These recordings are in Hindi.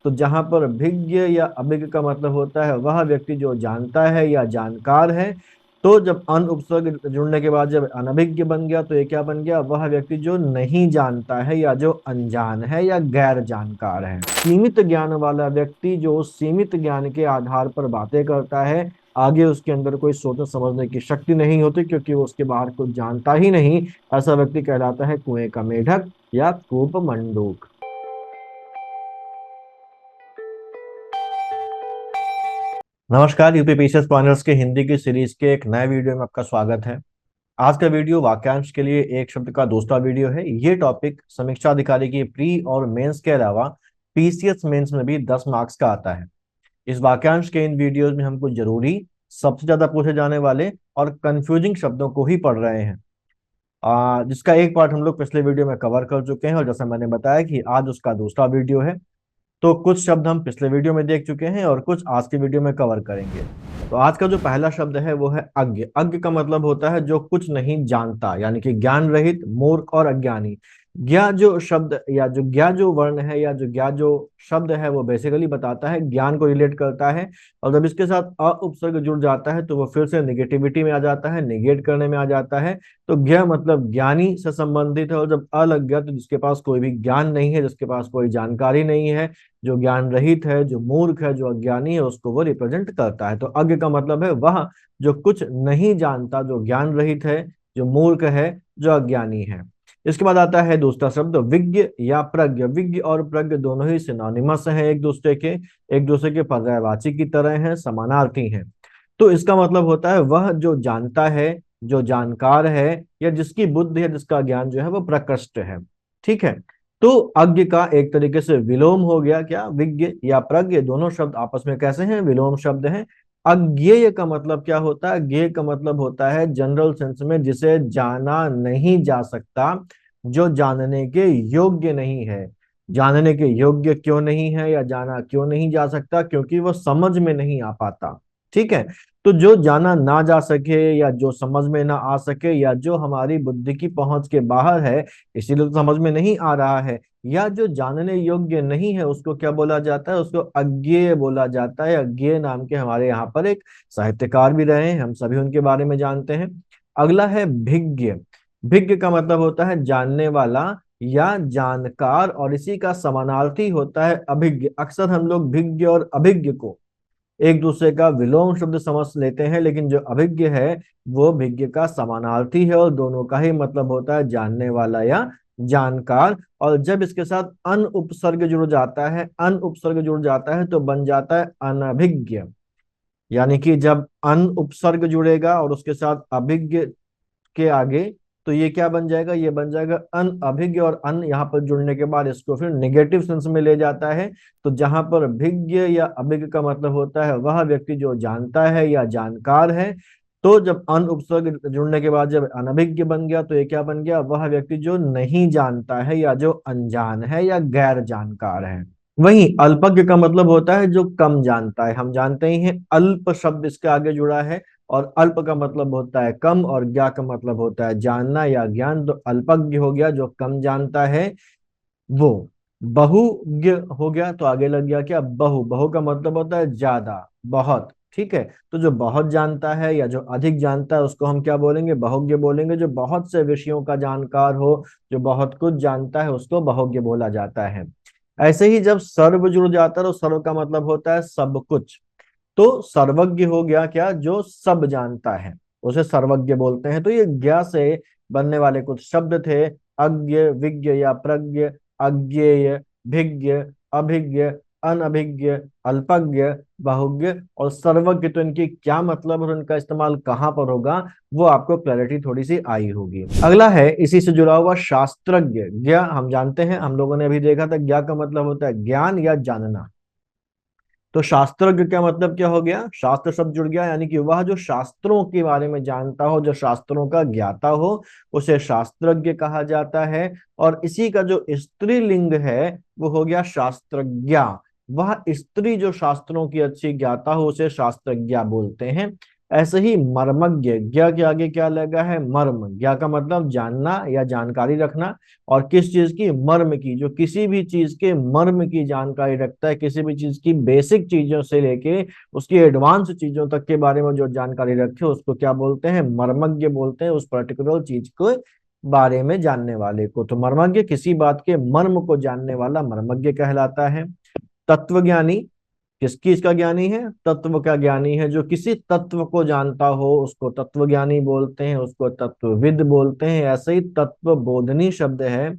तो जहां पर भिज्ञ या अभिज्ञ का मतलब होता है वह व्यक्ति जो जानता है या जानकार है। तो जब अन उपसर्ग जुड़ने के बाद जब अनभिज्ञ बन गया तो ये क्या बन गया, वह व्यक्ति जो नहीं जानता है या जो अनजान है या गैर जानकार है। सीमित ज्ञान वाला व्यक्ति जो सीमित ज्ञान के आधार पर बातें करता है, आगे उसके अंदर कोई सोचने समझने की शक्ति नहीं होती क्योंकि वो उसके बाहर कुछ जानता ही नहीं, ऐसा व्यक्ति कहलाता है कुएं का मेढक या कूप मंडूक। नमस्कार, यूपी पीसीएस प्लानर्स के हिंदी की सीरीज के एक नए वीडियो में आपका स्वागत है। आज का वीडियो वाक्यांश के लिए एक शब्द का दूसरा वीडियो है। ये टॉपिक समीक्षा अधिकारी की प्री और मेंस के अलावा पीसीएस मेंस में भी 10 मार्क्स का आता है। इस वाक्यांश के इन वीडियोज में हम कुछ जरूरी, सबसे ज्यादा पूछे जाने वाले और कंफ्यूजिंग शब्दों को ही पढ़ रहे हैं, जिसका एक पार्ट हम लोग पिछले वीडियो में कवर कर चुके हैं और जैसा मैंने बताया कि आज उसका दूसरा वीडियो है। तो कुछ शब्द हम पिछले वीडियो में देख चुके हैं और कुछ आज के वीडियो में कवर करेंगे। तो आज का जो पहला शब्द है वो है अज्ञ। अज्ञ का मतलब होता है जो कुछ नहीं जानता, यानी कि ज्ञान रहित, मूर्ख और अज्ञानी। ज्ञा जो शब्द या जो ज्ञा जो वर्ण है या जो ज्ञा जो शब्द है वो बेसिकली बताता है, ज्ञान को रिलेट करता है। और जब इसके साथ अ उपसर्ग जुड़ जाता है तो वो फिर से निगेटिविटी में आ जाता है, निगेट करने में आ जाता है। तो ज्ञ मतलब ज्ञानी से संबंधित है, और जब अ लग गया तो जिसके पास कोई भी ज्ञान नहीं है, जिसके पास कोई जानकारी नहीं है, जो ज्ञान रहित है, जो मूर्ख है, जो अज्ञानी है, उसको वो रिप्रेजेंट करता है। तो अज्ञ का मतलब है वह जो कुछ नहीं जानता, जो ज्ञान रहित है, जो मूर्ख है, जो अज्ञानी है। इसके बाद आता है दूसरा शब्द विज्ञ या प्रज्ञ। विज्ञ और प्रज्ञ दोनों ही सिनोनिमस हैं एक दूसरे के पर्यायवाची की तरह हैं, समानार्थी हैं। तो इसका मतलब होता है वह जो जानता है, जो जानकार है, या जिसकी बुद्धि है, जिसका ज्ञान जो है वो प्रकृष्ट है। ठीक है। तो अज्ञ का एक तरीके से विलोम हो गया क्या, विज्ञ या प्रज्ञ दोनों शब्द आपस में कैसे हैं, विलोम शब्द हैं। अज्ञेय का मतलब क्या होता है, ज्ञेय का मतलब होता है जनरल सेंस में जिसे जाना नहीं जा सकता, जो जानने के योग्य नहीं है। जानने के योग्य क्यों नहीं है या जाना क्यों नहीं जा सकता, क्योंकि वो समझ में नहीं आ पाता। ठीक है। तो जो जाना ना जा सके या जो समझ में ना आ सके या जो हमारी बुद्धि की पहुंच के बाहर है, इसीलिए तो समझ में नहीं आ रहा है, या जो जानने योग्य नहीं है, उसको क्या बोला जाता है, उसको अज्ञेय बोला जाता है। अज्ञेय नाम के हमारे यहाँ पर एक साहित्यकार भी रहे हैं, हम सभी उनके बारे में जानते हैं। अगला है भिज्ञ। भिज्ञ का मतलब होता है जानने वाला या जानकार, और इसी का समानार्थी होता है अभिज्ञ। अक्सर हम लोग भिज्ञ और अभिज्ञ को एक दूसरे का विलोम शब्द समझ लेते हैं, लेकिन जो अभिज्ञ है वो भिज्ञ का समानार्थी है और दोनों का ही मतलब होता है जानने वाला या जानकार। और जब इसके साथ अन उपसर्ग जुड़ जाता है, अन उपसर्ग जुड़ जाता है तो बन जाता है अनभिज्ञ। यानी कि जब अन उपसर्ग जुड़ेगा और उसके साथ अभिज्ञ के आगे, तो ये क्या बन जाएगा, ये बन जाएगा अन अभिज्ञ। और अन यहाँ पर जुड़ने के बाद इसको फिर नेगेटिव सेंस में ले जाता है। तो जहां पर भिज्ञ या अभिज्ञ का मतलब होता है वह व्यक्ति जो जानता है या जानकार है, तो जब अन उपसर्ग जुड़ने के बाद जब अनभिज्ञ बन गया तो ये क्या बन गया, वह व्यक्ति जो नहीं जानता है या जो अनजान है या गैर जानकार है। वहीं अल्पज्ञ का मतलब होता है जो कम जानता है। हम जानते ही हैं अल्प शब्द इसके आगे जुड़ा है, और अल्प का मतलब होता है कम और ज्ञा का मतलब होता है जानना या ज्ञान। तो अल्पज्ञ हो गया जो कम जानता है वो। बहुज्ञ हो गया तो आगे लग गया क्या, बहु। बहु का मतलब होता है ज्यादा, बहुत। ठीक है। तो जो बहुत जानता है या जो अधिक जानता है उसको हम क्या बोलेंगे, बहुज्ञ बोलेंगे। जो बहुत से विषयों का जानकार हो, जो बहुत कुछ जानता है, उसको बहुज्ञ बोला जाता है। ऐसे ही जब सर्व जुड़ जाता है तो सर्व का मतलब होता है सब कुछ। तो सर्वज्ञ हो गया क्या, जो सब जानता है, उसे सर्वज्ञ बोलते हैं। तो ये ज्ञा से बनने वाले कुछ शब्द थे, अज्ञ, विज्ञ या प्रज्ञ, अज्ञेय, भिज्ञ, अभिज्ञ, अनभिज्ञ, अल्पज्ञ, बहुज्ञ और सर्वज्ञ। तो इनकी क्या मतलब और इनका इस्तेमाल कहाँ पर होगा, वो आपको क्लैरिटी थोड़ी सी आई होगी। अगला है इसी से जुड़ा हुआ शास्त्रज्ञ। ज्ञा हम जानते हैं, हम लोगों ने अभी देखा था, ज्ञा का मतलब होता है ज्ञान या जानना। तो शास्त्रज्ञ का मतलब क्या हो गया, शास्त्र शब्द जुड़ गया, यानी कि वह जो शास्त्रों के बारे में जानता हो, जो शास्त्रों का ज्ञाता हो, उसे शास्त्रज्ञ कहा जाता है। और इसी का जो स्त्रीलिंग है वो हो गया शास्त्रज्ञा। वह स्त्री जो शास्त्रों की अच्छी ज्ञाता हो उसे शास्त्रज्ञा बोलते हैं। ऐसे ही मर्मज्ञ, ज्ञ के आगे क्या लगा है? मर्म। ज्ञ का मतलब जानना या जानकारी रखना, और किस चीज की? मर्म की। जो किसी भी चीज के मर्म की जानकारी रखता है, किसी भी चीज की बेसिक चीजों से लेके उसकी एडवांस चीजों तक के बारे में जो जानकारी रखे उसको क्या बोलते हैं? मर्मज्ञ बोलते हैं, उस पर्टिकुलर चीज को बारे में जानने वाले को। तो मर्मज्ञ किसी बात के मर्म को जानने वाला मर्मज्ञ कहलाता है। तत्वज्ञानी किसकी इसका ज्ञानी है? तत्व का ज्ञानी है। जो किसी तत्व को जानता हो उसको तत्वज्ञानी बोलते हैं, उसको तत्वविद बोलते हैं। ऐसे ही तत्व बोधनी शब्द है।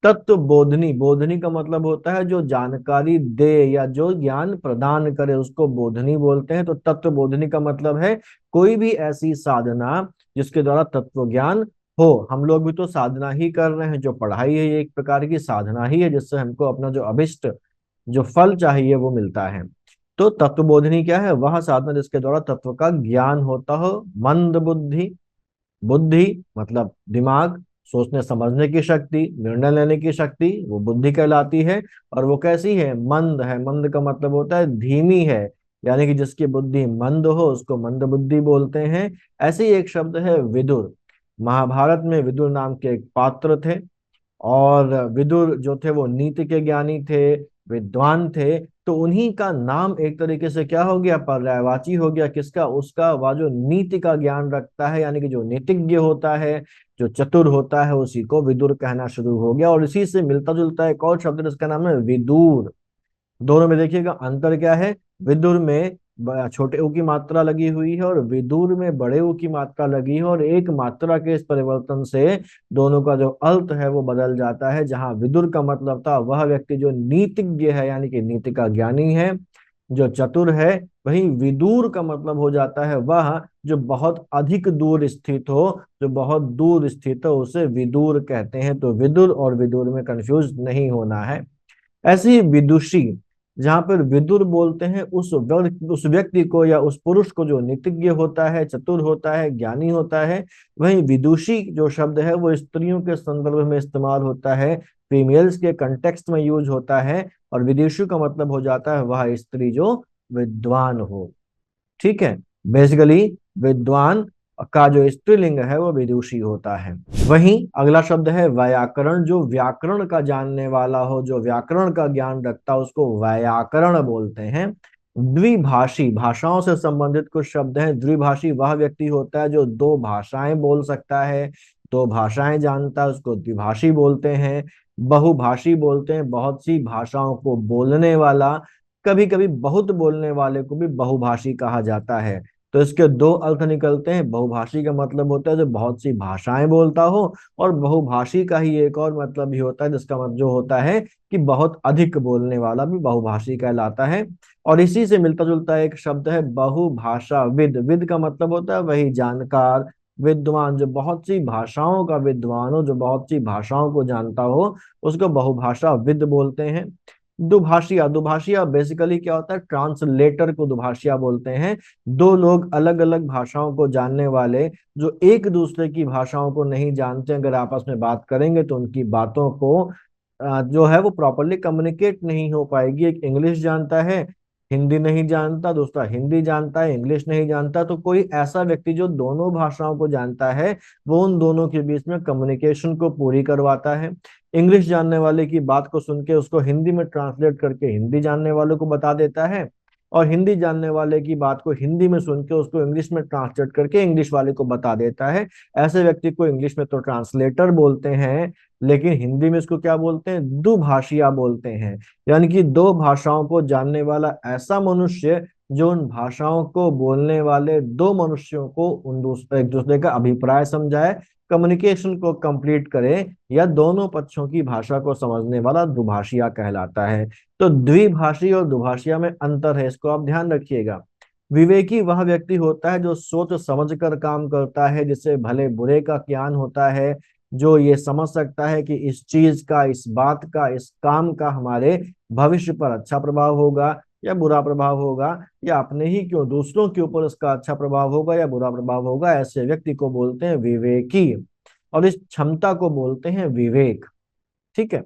तत्व बोधनी, बोधनी का मतलब होता है जो जानकारी दे या जो ज्ञान प्रदान करे, उसको बोधनी बोलते हैं। तो तत्व बोधनी का मतलब है कोई भी ऐसी साधना जिसके द्वारा तत्व ज्ञान हो। हम लोग भी तो साधना ही कर रहे हैं, जो पढ़ाई है ये एक प्रकार की साधना ही है, जिससे हमको अपना जो अभिष्ट जो फल चाहिए वो मिलता है। तो तत्वबोधनी क्या है? वह साधना जिसके द्वारा तत्व का ज्ञान होता हो। मंद बुद्धि, बुद्धि मतलब दिमाग, सोचने समझने की शक्ति, निर्णय लेने की शक्ति, वो बुद्धि कहलाती है। और वो कैसी है? मंद है। मंद का मतलब होता है धीमी है, यानी कि जिसकी बुद्धि मंद हो उसको मंद बुद्धि बोलते हैं। ऐसे ही एक शब्द है विदुर। महाभारत में विदुर नाम के एक पात्र थे, और विदुर जो थे वो नीति के ज्ञानी थे, विद्वान थे। तो उन्हीं का नाम एक तरीके से क्या हो गया? पर्यायवाची हो गया। किसका? उसका। वह जो नीति का ज्ञान रखता है, यानी कि जो नीतिज्ञ होता है, जो चतुर होता है, उसी को विदुर कहना शुरू हो गया। और इसी से मिलता जुलता एक और शब्द है जिसका नाम है विदूर। दोनों में देखिएगा अंतर क्या है? विदुर में छोटे ऊ की मात्रा लगी हुई है, और विदुर में बड़े ऊ की मात्रा लगी है। और एक मात्रा के इस परिवर्तन से दोनों का जो अर्थ है वो बदल जाता है। जहां विदुर का मतलब था वह व्यक्ति जो नीतिज्ञ है, यानी कि नीति का ज्ञानी है, जो चतुर है। वहीं विदूर का मतलब हो जाता है वह जो बहुत अधिक दूर स्थित हो, जो बहुत दूर स्थित हो, उसे विदूर कहते हैं। तो विदुर और विदूर में कंफ्यूज नहीं होना है। ऐसे ही विदुषी, जहां पर विदुर बोलते हैं उस व्यक्ति को या उस पुरुष को जो नीतिज्ञ होता है, चतुर होता है, ज्ञानी होता है। वहीं विदुषी जो शब्द है वो स्त्रियों के संदर्भ में इस्तेमाल होता है, फीमेल्स के कंटेक्स्ट में यूज होता है। और विदुषी का मतलब हो जाता है वह स्त्री जो विद्वान हो। ठीक है। बेसिकली विद्वान का जो स्त्रीलिंग है वो विदुषी होता है। वहीं अगला शब्द है व्याकरण। जो व्याकरण का जानने वाला हो, जो व्याकरण का ज्ञान रखता है, उसको व्याकरण बोलते हैं। द्विभाषी, भाषाओं से संबंधित कुछ शब्द हैं। द्विभाषी वह व्यक्ति होता है जो दो भाषाएं बोल सकता है, दो भाषाएं जानता है, उसको द्विभाषी बोलते हैं। बहुभाषी बोलते हैं बहुत सी भाषाओं को बोलने वाला। कभी कभी बहुत बोलने वाले को भी बहुभाषी कहा जाता है। तो इसके दो अर्थ निकलते हैं। बहुभाषी का मतलब होता है जो बहुत सी भाषाएं बोलता हो, और बहुभाषी का ही एक और मतलब भी होता है जिसका मतलब जो होता है कि बहुत अधिक बोलने वाला भी बहुभाषी कहलाता है। और इसी से मिलता जुलता एक शब्द है बहुभाषा विद। विद का मतलब होता है वही जानकार, विद्वान। जो बहुत सी भाषाओं का विद्वान हो, जो बहुत सी भाषाओं को जानता हो, उसको बहुभाषा विद बोलते हैं। दुभाषिया, दुभाषिया बेसिकली क्या होता है? ट्रांसलेटर को दुभाषिया बोलते हैं। दो लोग अलग अलग भाषाओं को जानने वाले जो एक दूसरे की भाषाओं को नहीं जानते, अगर आपस में बात करेंगे तो उनकी बातों को जो है वो प्रॉपरली कम्युनिकेट नहीं हो पाएगी। एक इंग्लिश जानता है, हिंदी नहीं जानता, दूसरा हिंदी जानता है, इंग्लिश नहीं जानता। तो कोई ऐसा व्यक्ति जो दोनों भाषाओं को जानता है वो उन दोनों के बीच में कम्युनिकेशन को पूरी करवाता है। इंग्लिश जानने वाले की बात को सुन के उसको हिंदी में ट्रांसलेट करके हिंदी जानने वालों को बता देता है, और हिंदी जानने वाले की बात को हिंदी में सुन के उसको इंग्लिश में ट्रांसलेट करके इंग्लिश वाले को बता देता है। ऐसे व्यक्ति को इंग्लिश में तो ट्रांसलेटर बोलते हैं, लेकिन हिंदी में इसको क्या बोलते हैं? दुभाषिया बोलते हैं। यानी कि दो भाषाओं को जानने वाला ऐसा मनुष्य जो उन भाषाओं को बोलने वाले दो मनुष्यों को एक दूसरे का अभिप्राय समझाए, कम्युनिकेशन को कंप्लीट करे, या दोनों पक्षों की भाषा को समझने वाला दुभाषिया कहलाता है। तो द्विभाषी और दुभाषिया में अंतर है, इसको आप ध्यान रखिएगा। विवेकी वह व्यक्ति होता है जो सोच समझ कर काम करता है, जिसे भले बुरे का ज्ञान होता है, जो ये समझ सकता है कि इस चीज का, इस बात का, इस काम का हमारे भविष्य पर अच्छा प्रभाव होगा या बुरा प्रभाव होगा, या अपने ही क्यों दूसरों के ऊपर उसका अच्छा प्रभाव होगा या बुरा प्रभाव होगा। ऐसे व्यक्ति को बोलते हैं विवेकी, और इस क्षमता को बोलते हैं विवेक। ठीक है।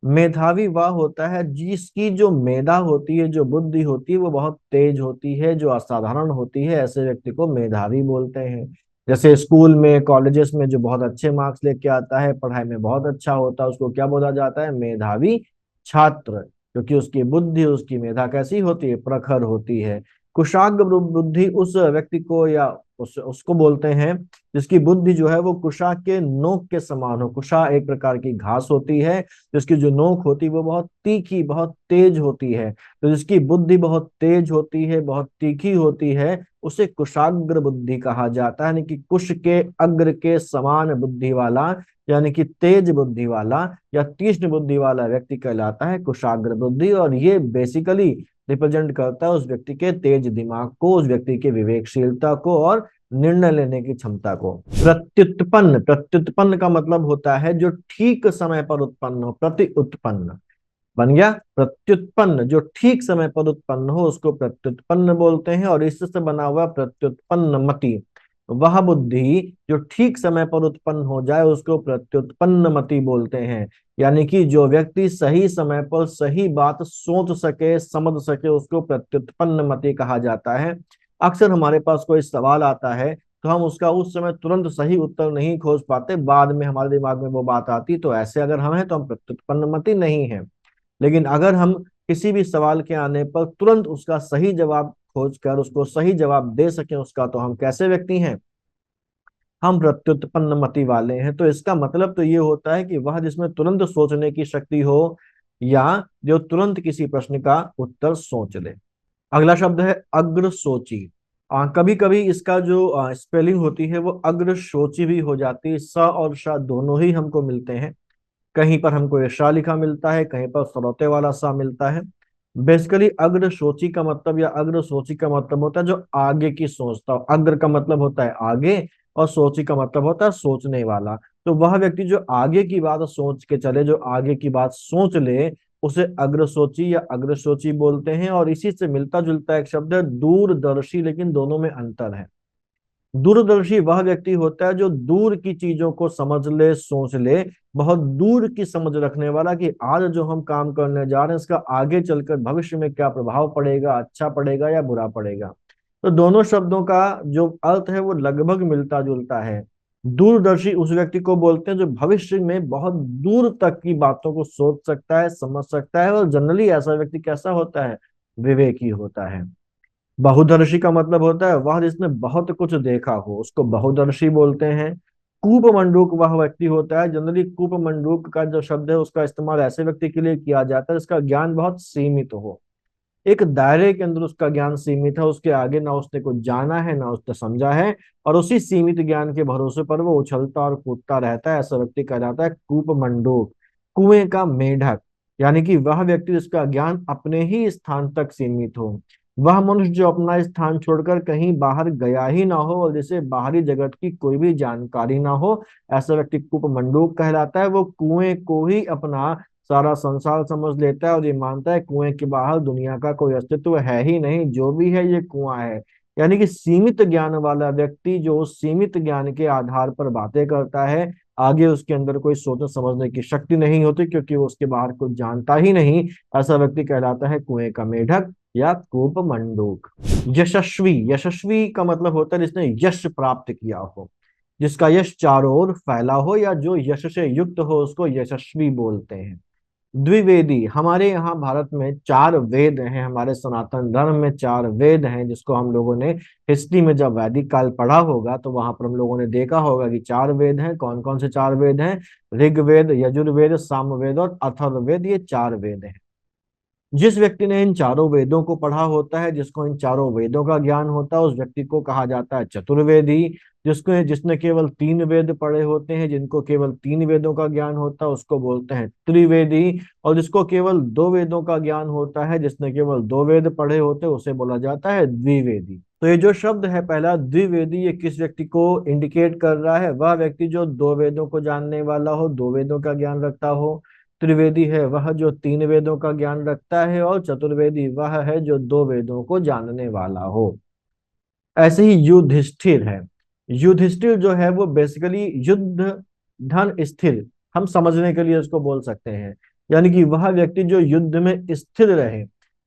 मेधावी वह होता है जिसकी जो मेधा होती है, जो बुद्धि होती है, वो बहुत तेज होती है, जो असाधारण होती है, ऐसे व्यक्ति को मेधावी बोलते हैं। जैसे स्कूल में, कॉलेजेस में जो बहुत अच्छे मार्क्स लेके आता है, पढ़ाई में बहुत अच्छा होता है, उसको क्या बोला जाता है? मेधावी छात्र। क्योंकि उसकी बुद्धि, उसकी मेधा कैसी होती है? प्रखर होती है। कुशाग्र बुद्धि उस व्यक्ति को या उसको बोलते हैं जिसकी बुद्धि जो है वो कुशा के नोक के समान हो। कुशा एक प्रकार की घास होती है जिसकी जो नोक होती है वो बहुत तीखी, बहुत तेज होती है। तो जिसकी बुद्धि बहुत तेज होती है, बहुत तीखी होती है, उसे कुशाग्र बुद्धि कहा जाता है। यानी कि कुश के अग्र के समान बुद्धि वाला, यानी कि तेज बुद्धि वाला या तीक्ष्ण बुद्धि वाला व्यक्ति कहलाता है कुशाग्र बुद्धि। और ये बेसिकली रिप्रेजेंट करता है उस व्यक्ति के तेज दिमाग को, उस व्यक्ति के विवेकशीलता को और निर्णय लेने की क्षमता को। प्रत्युत्पन्न, प्रत्युत्पन्न का मतलब होता है जो ठीक समय पर उत्पन्न हो। प्रति उत्पन्न बन गया प्रत्युत्पन्न, जो ठीक समय पर उत्पन्न हो उसको प्रत्युत्पन्न बोलते हैं। और इससे बना हुआ प्रत्युत्पन्न मति, वह बुद्धि जो ठीक समय पर उत्पन्न हो जाए उसको प्रत्युत्पन्न मति बोलते हैं। यानी कि जो व्यक्ति सही समय पर सही बात सोच सके, समझ सके, उसको प्रत्युत्पन्न मति कहा जाता है। अक्सर हमारे पास कोई सवाल आता है तो हम उसका उस समय तुरंत सही उत्तर नहीं खोज पाते, बाद में हमारे दिमाग में वो बात आती, तो ऐसे अगर हम हैं तो हम प्रत्युत्पन्न मति नहीं है। लेकिन अगर हम किसी भी सवाल के आने पर तुरंत उसका सही जवाब खोज कर उसको सही जवाब दे सकें उसका, तो हम कैसे व्यक्ति हैं? हम प्रत्युत्पन्न मति वाले हैं। तो इसका मतलब तो ये होता है कि वह जिसमें तुरंत सोचने की शक्ति हो या जो तुरंत किसी प्रश्न का उत्तर सोच ले। अगला शब्द है अग्रसोची। कभी कभी इसका जो स्पेलिंग होती है वो अग्रसोची भी हो जाती है। स और श दोनों ही हमको मिलते हैं। कहीं पर हमको ये शाह लिखा मिलता है, कहीं पर सरौते वाला सा मिलता है। बेसिकली अग्र सोची का मतलब या अग्र सोची का मतलब होता है जो आगे की सोचता हो। अग्र का मतलब होता है आगे और सोची का मतलब होता है सोचने वाला। तो वह व्यक्ति जो आगे की बात सोच के चले, जो आगे की बात सोच ले, उसे अग्र सोची या अग्र सोची बोलते हैं। और इसी से मिलता जुलता एक शब्द है दूरदर्शी, लेकिन दोनों में अंतर है। दूरदर्शी वह व्यक्ति होता है जो दूर की चीजों को समझ ले, सोच ले, बहुत दूर की समझ रखने वाला कि आज जो हम काम करने जा रहे हैं इसका आगे चलकर भविष्य में क्या प्रभाव पड़ेगा, अच्छा पड़ेगा या बुरा पड़ेगा। तो दोनों शब्दों का जो अर्थ है वो लगभग मिलता जुलता है। दूरदर्शी उस व्यक्ति को बोलते हैं जो भविष्य में बहुत दूर तक की बातों को सोच सकता है, समझ सकता है। और जनरली ऐसा व्यक्ति कैसा होता है? विवेकी होता है। बहुदर्शी का मतलब होता है वह जिसने बहुत कुछ देखा हो, उसको बहुदर्शी बोलते हैं। कूप मंडूक वह व्यक्ति होता है, जनरली कूप मंडूक का जो शब्द है उसका इस्तेमाल ऐसे व्यक्ति के लिए किया जाता है जिसका ज्ञान बहुत सीमित हो। एक दायरे के अंदर उसका ज्ञान सीमित है, उसके आगे ना उसने कुछ जाना है ना उसने समझा है, और उसी सीमित ज्ञान के भरोसे पर वो उछलता और कूदता रहता है। ऐसा व्यक्ति कहा जाता है कूप मंडूक। कुएं का मेढक, यानी कि वह व्यक्ति जिसका ज्ञान अपने ही स्थान तक सीमित हो। वह मनुष्य जो अपना स्थान छोड़कर कहीं बाहर गया ही ना हो और जिसे बाहरी जगत की कोई भी जानकारी ना हो, ऐसा व्यक्ति कूप मंडूक कहलाता है। वो कुएं को ही अपना सारा संसार समझ लेता है और ये मानता है कुएं के बाहर दुनिया का कोई अस्तित्व है ही नहीं, जो भी है ये कुआं है। यानी कि सीमित ज्ञान वाला व्यक्ति जो उस सीमित ज्ञान के आधार पर बातें करता है, आगे उसके अंदर कोई सोचने समझने की शक्ति नहीं होती क्योंकि वो उसके बाहर कुछ जानता ही नहीं, ऐसा व्यक्ति कहलाता है कुएं का मेढक या कूप मंडूक। यशस्वी, यशस्वी का मतलब होता है जिसने यश प्राप्त किया हो, जिसका यश चारों ओर फैला हो या जो यश से युक्त हो उसको यशस्वी बोलते हैं। द्विवेदी, हमारे यहाँ भारत में चार वेद हैं, हमारे सनातन धर्म में चार वेद हैं, जिसको हम लोगों ने हिस्ट्री में जब वैदिक काल पढ़ा होगा तो वहां पर हम लोगों ने देखा होगा कि चार वेद हैं। कौन कौन से चार वेद हैं? ऋग्वेद, यजुर्वेद, सामवेद और अथर्ववेद, ये चार वेद हैं। जिस व्यक्ति ने इन चारों वेदों को पढ़ा होता है, जिसको इन चारों वेदों का ज्ञान होता है, उस व्यक्ति को कहा जाता है चतुर्वेदी। जिसने केवल तीन वेद पढ़े होते हैं, जिनको केवल तीन वेदों का ज्ञान होता है, उसको बोलते हैं त्रिवेदी। और जिसको केवल दो वेदों का ज्ञान होता है, जिसने केवल दो वेद पढ़े होते हैं, उसे बोला जाता है द्विवेदी। तो ये जो शब्द है पहला द्विवेदी, ये किस व्यक्ति को इंडिकेट कर रहा है? वह व्यक्ति जो दो वेदों को जानने वाला हो, दो वेदों का ज्ञान रखता हो। त्रिवेदी है वह जो तीन वेदों का ज्ञान रखता है, और चतुर्वेदी वह है जो दो वेदों को जानने वाला हो। ऐसे ही युधिष्ठिर है। युधिष्ठिर जो है वो बेसिकली युद्ध धन स्थिर, हम समझने के लिए उसको बोल सकते हैं। यानी कि वह व्यक्ति जो युद्ध में स्थिर रहे।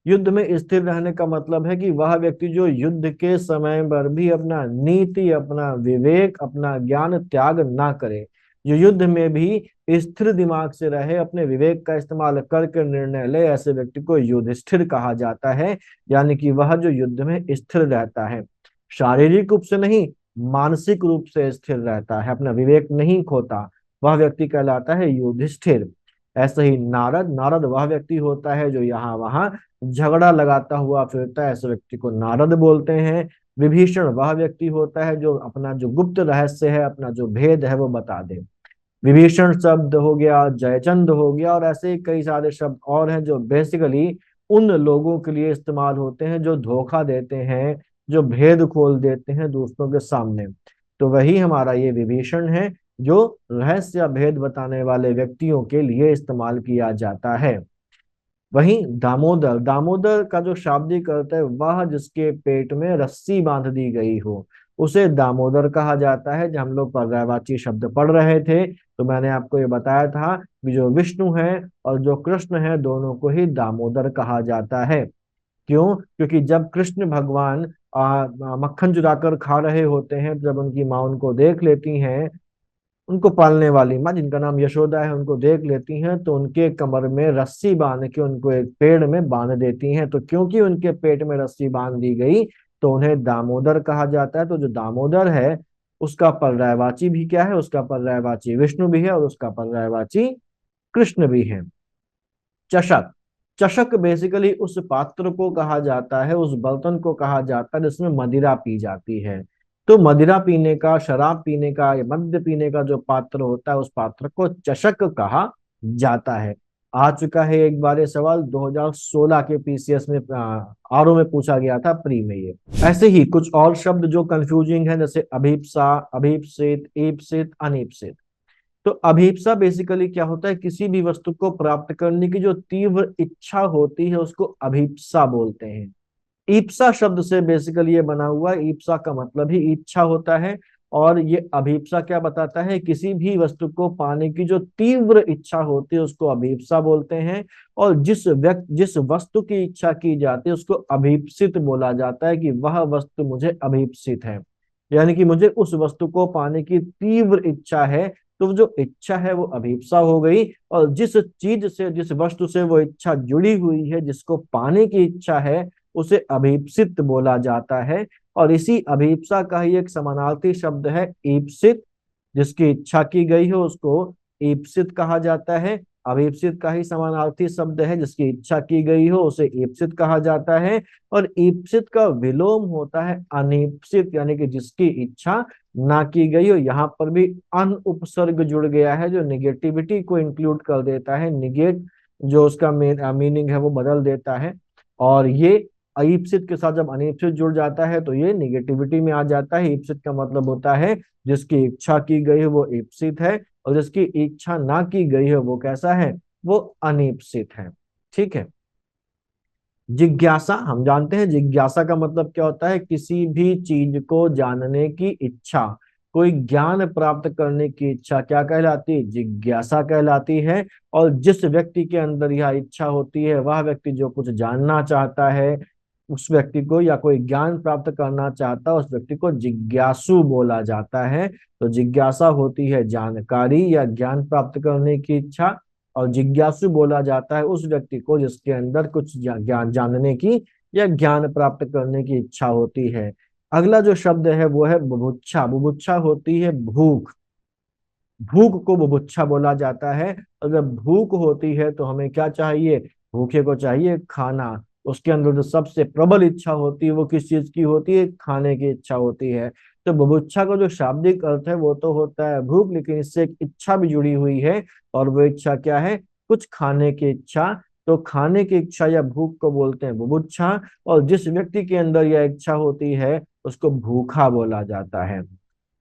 युद्ध में स्थिर रहने का मतलब है कि वह व्यक्ति जो युद्ध के समय पर भी अपना नीति, अपना विवेक, अपना ज्ञान त्याग ना करे, जो युद्ध में भी स्थिर दिमाग से रहे, अपने विवेक का इस्तेमाल करके निर्णय ले, ऐसे व्यक्ति को युधिष्ठिर कहा जाता है। यानी कि वह जो युद्ध में स्थिर रहता है, शारीरिक रूप से नहीं, मानसिक रूप से स्थिर रहता है, अपना विवेक नहीं खोता, वह व्यक्ति कहलाता है युधिष्ठिर। ऐसे ही नारद, नारद वह व्यक्ति होता है जो यहाँ वहां झगड़ा लगाता हुआ फिरता है, ऐसे व्यक्ति को नारद बोलते हैं। विभीषण वह व्यक्ति होता है जो अपना जो गुप्त रहस्य है, अपना जो भेद है वो बता दे। विभीषण शब्द हो गया, जयचंद हो गया, और ऐसे ही कई सारे शब्द और हैं जो बेसिकली उन लोगों के लिए इस्तेमाल होते हैं जो धोखा देते हैं, जो भेद खोल देते हैं दूसरों के सामने। तो वही हमारा ये विभीषण है जो रहस्य या भेद बताने वाले व्यक्तियों के लिए इस्तेमाल किया जाता है। वहीं दामोदर, दामोदर का जो शाब्दिक अर्थ है, वह जिसके पेट में रस्सी बांध दी गई हो, उसे दामोदर कहा जाता है। जब हम लोग पर्यायवाची शब्द पढ़ रहे थे तो मैंने आपको ये बताया था कि जो विष्णु है और जो कृष्ण है, दोनों को ही दामोदर कहा जाता है। क्यों? क्योंकि जब कृष्ण भगवान मक्खन चुराकर खा रहे होते हैं, जब उनकी माँ उनको देख लेती हैं, उनको पालने वाली माँ जिनका नाम यशोदा है, उनको देख लेती हैं तो उनके कमर में रस्सी बांध के उनको एक पेड़ में बांध देती हैं। तो क्योंकि उनके पेट में रस्सी बांध दी गई तो उन्हें दामोदर कहा जाता है। तो जो दामोदर है उसका पर्यायवाची भी क्या है? उसका पर्यायवाची विष्णु भी है और उसका पर्यायवाची कृष्ण भी है। चषक, चषक बेसिकली उस पात्र को कहा जाता है, उस बर्तन को कहा जाता है जिसमें मदिरा पी जाती है। तो मदिरा पीने का, शराब पीने का या मद्य पीने का जो पात्र होता है, उस पात्र को चषक कहा जाता है। आ चुका है एक बार ये सवाल, 2016 के पीसीएस में आरओ में पूछा गया था, प्री में ये। ऐसे ही कुछ और शब्द जो कंफ्यूजिंग है, जैसे अभीप्सा, अभीप्सित, ईप्सित, अनीप्सित। तो अभीप्सा बेसिकली क्या होता है? किसी भी वस्तु को प्राप्त करने की जो तीव्र इच्छा होती है उसको अभीप्सा बोलते हैं। ईप्सा शब्द से बेसिकली ये बना हुआ है, ईप्सा का मतलब ही इच्छा होता है। और ये अभीप्सा क्या बताता है? किसी भी वस्तु को पाने की जो तीव्र इच्छा होती है उसको अभीप्सा बोलते हैं। और जिस वस्तु की इच्छा की जाती है उसको अभीप्सित बोला जाता है, कि वह वस्तु मुझे अभीप्सित है, यानी कि मुझे उस वस्तु को पाने की तीव्र इच्छा है। तो जो इच्छा है वो अभीप्सा हो गई। और जिस चीज से, जिस वस्तु से वो इच्छा जुड़ी हुई है, जिसको पाने की इच्छा है, उसे अभीप्सित बोला जाता है। और इसी अभीप्सा का ही एक समानार्थी शब्द है ईप्सित। जिसकी इच्छा की गई हो उसको ईप्सित कहा जाता है। अभीप्सित का ही समानार्थी शब्द है जिसकी इच्छा की गई हो उसे ईप्सित कहा जाता है। और ईप्सित का विलोम होता है अनीप्सित, यानी कि जिसकी इच्छा ना की गई हो। यहाँ पर भी अन उपसर्ग जुड़ गया है जो निगेटिविटी को इंक्लूड कर देता है, निगेट जो उसका मीनिंग है वो बदल देता है। और ये अईप्सित के साथ जब अनीप्सित जुड़ जाता है तो ये निगेटिविटी में आ जाता है। ईप्सित का मतलब होता है जिसकी इच्छा की गई है वो ईप्सित है, और जिसकी इच्छा ना की गई है वो कैसा है? वो अनीप्सित है। ठीक है। जिज्ञासा, हम जानते हैं जिज्ञासा का मतलब क्या होता है? किसी भी चीज को जानने की इच्छा, कोई ज्ञान प्राप्त करने की इच्छा क्या कहलाती है? जिज्ञासा कहलाती है। और जिस व्यक्ति के अंदर यह इच्छा होती है, वह व्यक्ति जो कुछ जानना चाहता है, उस व्यक्ति को, या कोई ज्ञान प्राप्त करना चाहता है उस व्यक्ति को जिज्ञासु बोला जाता है। तो जिज्ञासा होती है जानकारी या ज्ञान प्राप्त करने की इच्छा, और जिज्ञासु बोला जाता है उस व्यक्ति को जिसके अंदर कुछ ज्ञान जानने की या ज्ञान प्राप्त करने की इच्छा होती है। अगला जो शब्द है वो है बुभुक्षा। बुभुक्षा होती है भूख, भूख को बुभुक्षा बोला जाता है। अगर भूख होती है तो हमें क्या चाहिए? भूखे को चाहिए खाना। उसके अंदर जो सबसे प्रबल इच्छा होती है वो किस चीज की होती है? खाने की इच्छा होती है। तो बुभुक्षा का जो शाब्दिक अर्थ है वो तो होता है भूख, लेकिन इससे एक इच्छा भी जुड़ी हुई है। और वो इच्छा क्या है? कुछ खाने की इच्छा। तो खाने की इच्छा या भूख को बोलते हैं बुभुक्षा। और जिस व्यक्ति के अंदर यह इच्छा होती है उसको भूखा बोला जाता है।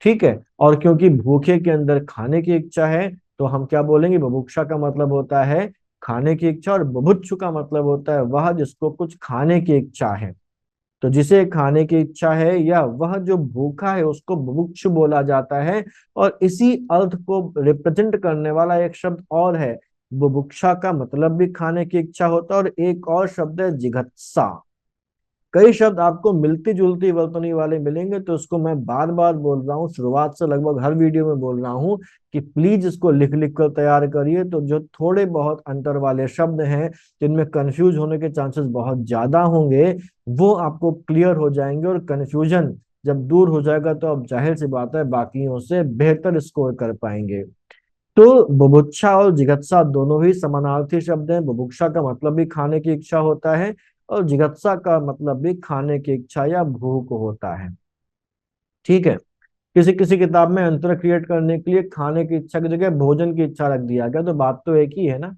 ठीक है। और क्योंकि भूखे के अंदर खाने की इच्छा है तो हम क्या बोलेंगे? बुभुक्षा का मतलब होता है खाने की इच्छा, और बुभुक्षु का मतलब होता है वह जिसको कुछ खाने की इच्छा है। तो जिसे खाने की इच्छा है या वह जो भूखा है उसको बुभुक्षु बोला जाता है। और इसी अर्थ को रिप्रेजेंट करने वाला एक शब्द और है बुभुक्षा का मतलब भी खाने की इच्छा होता है। और एक और शब्द है जिघत्सा। कई शब्द आपको मिलती जुलती वर्तनी वाले मिलेंगे, तो उसको मैं बार बार बोल रहा हूँ, शुरुआत से लगभग हर वीडियो में बोल रहा हूँ कि प्लीज इसको लिख लिख कर तैयार करिए। तो जो थोड़े बहुत अंतर वाले शब्द हैं जिनमें कंफ्यूज होने के चांसेस बहुत ज्यादा होंगे, वो आपको क्लियर हो जाएंगे। और कंफ्यूजन जब दूर हो जाएगा तो अब जाहिर सी बात है बाकियों से बेहतर स्कोर कर पाएंगे। तो बुभुक्षा और जिगत्सा दोनों ही समानार्थी शब्द हैं। बुभुक्षा का मतलब भी खाने की इच्छा होता है, और जिगत्सा का मतलब भी खाने की इच्छा या भूख होता है। ठीक है। किसी किसी किताब में अंतर क्रिएट करने के लिए खाने की इच्छा की जगह भोजन की इच्छा रख दिया गया, तो बात तो एक ही है ना।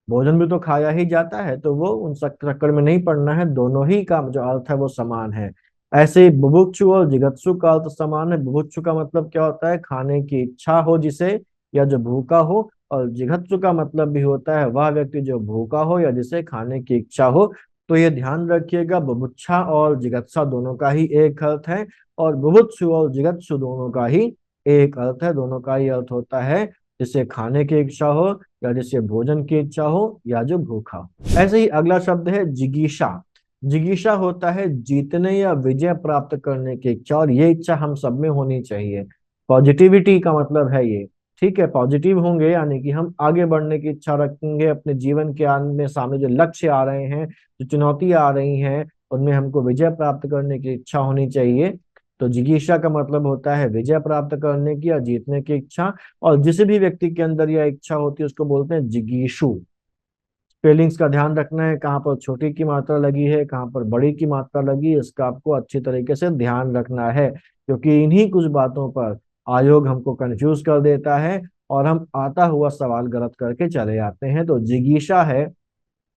भोजन भी तो खाया ही जाता है, तो वो उन सब चक्कर में नहीं पड़ना है। दोनों ही का जो अर्थ है वो समान है। ऐसे ही बुभुक्षु और जिगत्सु का अर्थ समान है। बुभुक्षु का मतलब क्या होता है, खाने की इच्छा हो जिसे, या जो भूखा हो। और जिगत्सु का मतलब भी होता है वह व्यक्ति जो भूखा हो या जिसे खाने की इच्छा हो। तो ये ध्यान रखिएगा, बुभुक्षा और जिगत्सा दोनों का ही एक अर्थ है, और बुभुत्सु और जिगत्सु दोनों का ही एक अर्थ है। दोनों का ही अर्थ होता है जिसे खाने की इच्छा हो, या जिसे भोजन की इच्छा हो, या जो भूखा हो। ऐसे ही अगला शब्द है जिगीषा। जिगीषा होता है जीतने या विजय प्राप्त करने की इच्छा, और ये इच्छा हम सब में होनी चाहिए। पॉजिटिविटी का मतलब है ये। ठीक है, पॉजिटिव होंगे यानी कि हम आगे बढ़ने की इच्छा रखेंगे। अपने जीवन के आने सामने जो लक्ष्य आ रहे हैं, जो चुनौतियां आ रही हैं, उनमें हमको विजय प्राप्त करने की इच्छा होनी चाहिए। तो जिगीषा का मतलब होता है विजय प्राप्त करने की या जीतने की इच्छा। और जिस भी व्यक्ति के अंदर यह इच्छा होती है उसको बोलते हैं जिगीषु। स्पेलिंग्स का ध्यान रखना है, कहाँ पर छोटी की मात्रा लगी है, कहाँ पर बड़ी की मात्रा लगी है, इसका आपको अच्छी तरीके से ध्यान रखना है। क्योंकि इन्हीं कुछ बातों पर आयोग हमको कंफ्यूज कर देता है, और हम आता हुआ सवाल गलत करके चले आते हैं। तो जिगीषा है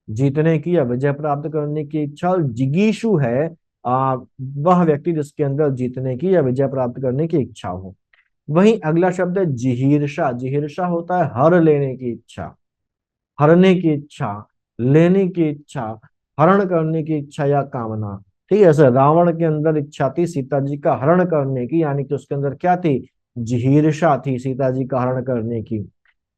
जीतने की या विजय प्राप्त करने की इच्छा, और जिगीषु है वह व्यक्ति जिसके अंदर जीतने की या विजय प्राप्त करने की इच्छा हो। वहीं अगला शब्द है जिहीर्षा। जिहीर्षा होता है हर लेने की इच्छा, हरने की इच्छा, लेने की इच्छा, हरण करने की इच्छा या कामना। ठीक है, ऐसे रावण के अंदर इच्छा थी सीता जी का हरण करने की, यानी कि उसके अंदर क्या थी, जिहीर्षा थी सीता जी का हरण करने की।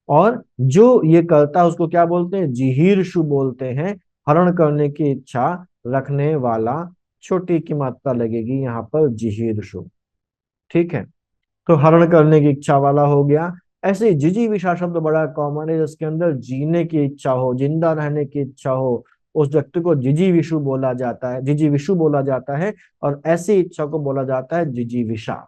और जो ये करता है उसको क्या बोलते हैं, जिहीर्षु बोलते हैं। हरण करने की इच्छा रखने वाला, छोटी की मात्रा लगेगी यहाँ पर जिहीर्षु। ठीक है, तो हरण करने की इच्छा वाला हो गया। ऐसे ही जिजीविषा शब्द बड़ा कॉमन है, जिसके अंदर जीने की इच्छा हो, जिंदा रहने की इच्छा हो, उस व्यक्ति को जिजीविषु बोला जाता है, जिजीविषु बोला जाता है। और ऐसी इच्छा को बोला जाता है जिजीविषा।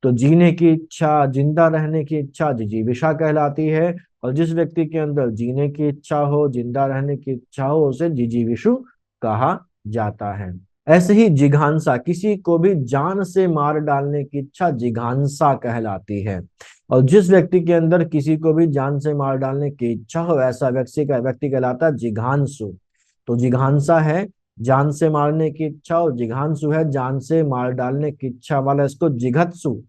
तो जीने की इच्छा, जिंदा रहने की इच्छा जिजीविषा कहलाती है। और जिस व्यक्ति के अंदर जीने की इच्छा हो, जिंदा रहने की इच्छा हो, उसे जिजीविषु कहा जाता है। ऐसे ही जिघांसा, किसी को भी जान से मार डालने की इच्छा जिघांसा कहलाती है। और जिस व्यक्ति के अंदर किसी को भी जान से मार डालने की इच्छा हो, ऐसा व्यक्ति कहलाता है जिघांसु। तो जिघांसा है जान से मारने की इच्छा, और जिघांसु है जान से मार डालने की इच्छा वाला, इसको जिघत्सु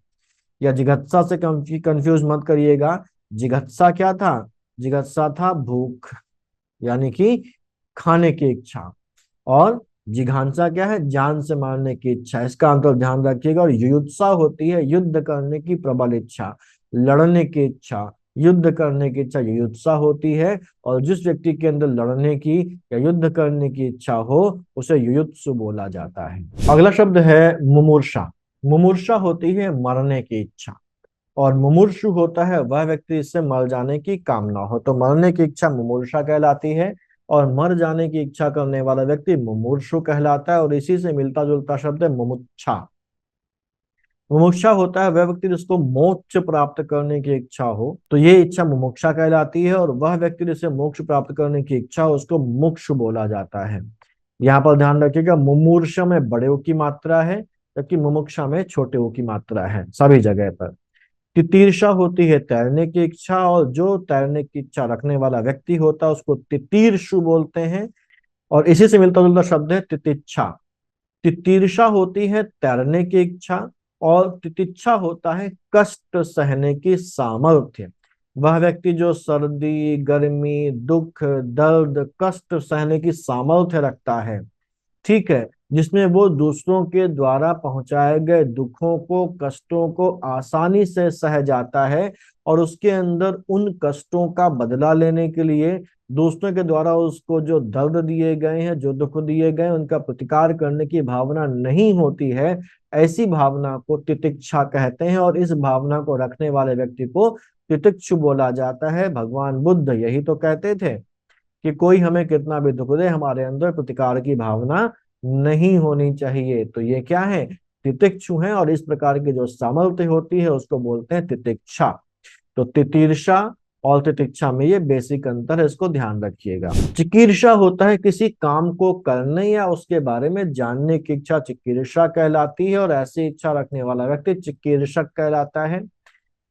या जिघत्सा से कंफ्यूज मत करिएगा। जिघत्सा क्या था, जिघत्सा था भूख, यानी कि खाने की इच्छा। और जिघांसा क्या है, जान से मारने की इच्छा। इसका अंतर ध्यान रखिएगा। और युयुत्सा होती है युद्ध करने की प्रबल इच्छा, लड़ने की इच्छा, युद्ध करने की इच्छा युयुत्सा होती है। और जिस व्यक्ति के अंदर लड़ने की या युद्ध करने की इच्छा हो, उसे युयुत्सु बोला जाता है। अगला शब्द है मुमूर्षा। मुमूर्षा होती है मरने की इच्छा, और मुमूर्षु होता है वह व्यक्ति जिससे मर जाने की कामना हो। तो मरने की इच्छा मुमूर्षा कहलाती है, और मर जाने की इच्छा करने वाला व्यक्ति मुमूर्षु कहलाता है। और इसी से मिलता जुलता शब्द है मुमुक्षा। मुमुक्षा होता है वह व्यक्ति जिसको मोक्ष प्राप्त करने की इच्छा हो, तो ये इच्छा मुमुक्षा कहलाती है। और वह व्यक्ति जिसे मोक्ष प्राप्त करने की इच्छा हो उसको मुमुक्षु बोला जाता है। यहाँ पर ध्यान रखिएगा, मुमूर्ष में बड़े की मात्रा है, जबकि मुमुक्षा में छोटे की मात्रा है सभी जगह पर। तितीर्षा होती है तैरने की इच्छा, और जो तैरने की इच्छा रखने वाला व्यक्ति होता है उसको तितीर्षु बोलते हैं। और इसी से मिलता जुलता शब्द है तितिक्षा। तितीर्षा होती है तैरने की इच्छा, और तितिक्षा होता है कष्ट सहने की सामर्थ्य। वह व्यक्ति जो सर्दी, गर्मी, दुख, दर्द, कष्ट सहने की सामर्थ्य रखता है। ठीक है, जिसमें वो दूसरों के द्वारा पहुंचाए गए दुखों को, कष्टों को आसानी से सह जाता है और उसके अंदर उन कष्टों का बदला लेने के लिए दूसरों के द्वारा उसको जो दर्द दिए गए हैं, जो दुख दिए गए हैं, उनका प्रतिकार करने की भावना नहीं होती है। ऐसी भावना को तितिक्षा कहते हैं और इस भावना को रखने वाले व्यक्ति को तितिक्षु बोला जाता है। भगवान बुद्ध यही तो कहते थे कि कोई हमें कितना भी दुख दे, हमारे अंदर प्रतिकार की भावना नहीं होनी चाहिए। तो ये क्या है? तितिक्षु हैं, और इस प्रकार की जो सामर्थ्य होती है उसको बोलते हैं तितिक्षा। तो तितिर्षा और तितिक्षा में ये बेसिक अंतर है, इसको ध्यान रखिएगा। चिकीर्षा होता है किसी काम को करने या उसके बारे में जानने की इच्छा, चिकीर्षा कहलाती है, और ऐसी इच्छा रखने वाला व्यक्ति चिकीर्षक कहलाता है।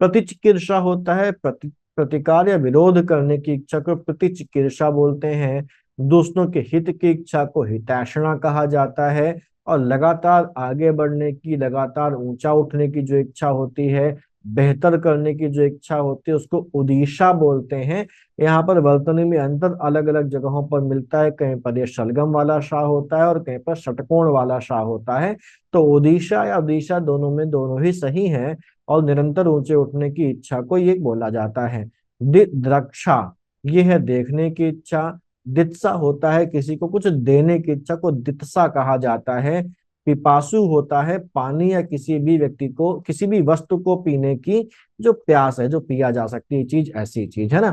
प्रतिचिकित्सा होता है प्रतिकार या विरोध करने की इच्छा को प्रतिचिकित्सा बोलते हैं। दूसरों के हित की इच्छा को हितैषणा कहा जाता है। और लगातार आगे बढ़ने की, लगातार ऊंचा उठने की जो इच्छा होती है, बेहतर करने की जो इच्छा होती है, उसको उदीक्षा बोलते हैं। यहाँ पर वर्तनी में अंतर अलग अलग जगहों पर मिलता है। कहीं पर ये शलगम वाला शाह होता है और कहीं पर षटकोण वाला शाह होता है। तो उदीक्षा या उदीक्षा दोनों में दोनों ही सही है, और निरंतर ऊंचे उठने की इच्छा को ये बोला जाता है। दिद्रक्षा, ये है देखने की इच्छा। दित्सा होता है किसी को कुछ देने की इच्छा को दित्सा कहा जाता है। पिपासु होता है पानी या किसी भी व्यक्ति को, किसी भी वस्तु को पीने की जो प्यास है, जो पिया जा सकती है चीज, ऐसी चीज है ना।